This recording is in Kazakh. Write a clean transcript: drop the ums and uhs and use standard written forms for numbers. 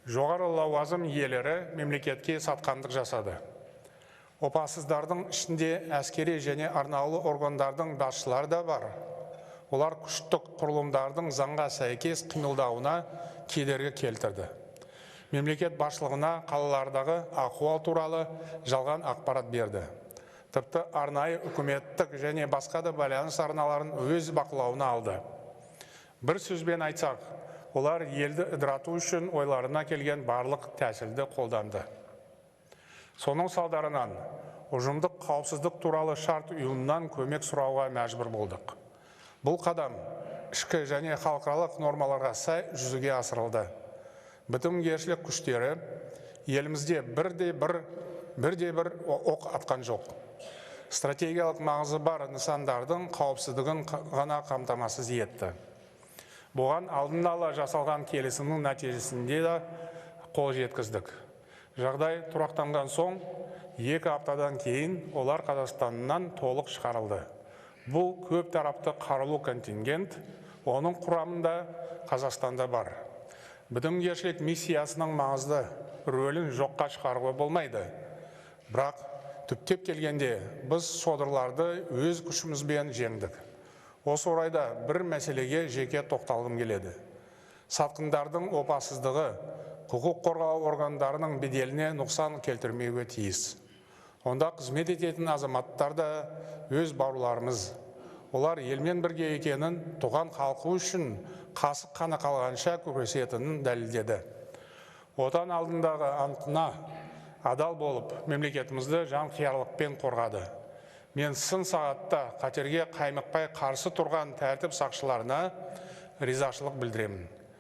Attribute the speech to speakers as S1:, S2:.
S1: жоғары лауазым иелері мемлекетке сатқандық жасады. Опасыздардың ішінде әскери және арнаулы органдардың басшылары да бар. Олар күштік құрылымдардың заңға сәйкес қимылдауына кедергі келтірді. Мемлекет басшылығына қалалардағы ахуал туралы жалған ақпарат берді. Тіпті арнайы үкіметтік және басқа да байланыс арналарын өз бақылауына алды. Бір сөзбен айтсақ, олар елді ыдырату үшін ойларына келген барлық тәсілді қолданды. Соның салдарынан ұжымдық қауіпсіздік туралы шарт ұйымынан көмек сұрауға мәжбүр болдық. Бұл қадам ішкі және халықаралық нормаларға сай жүзеге асырылды. Бітімгершілік күштері елімізде бірде бір оқ атқан жоқ. Стратегиялық маңызы бар нысандардың қауіпсіздігін ғана қамтамасыз етті. Бұған алдын ала жасалған келісімнің нәтижесінде де қол жеткіздік. Жағдай тұрақтанған соң 2 аптадан кейін олар Қазақстаннан толық шығарылды. Бұл көп тарапты қарулы контингент, оның құрамында Қазақстанда бар. Бітімгершілік миссиясының маңызды рөлін жоққа шығаруға болмайды. Бірақ түптеп келгенде біз содырларды өз күшімізбен жеңдік. Осы орайда бір мәселеге жеке тоқталғым келеді. Сатқындардың опасыздығы құқық қорғау органдарының беделіне нұқсан келтірмеуге тиіс. Онда қызмет ететін азаматтар да өз бауырларымыз. Олар елмен бірге екенін, туған халқы үшін қасық қаны қалғанша күресетінін дәлелдеді. Отан алдындағы антына адал болып, мемлекетімізді жанқиярлықпен қорғады. Мен сын сағатта қатерге қаймықпай қарсы тұрған тәртіп сақшыларына ризашылық білдіремін.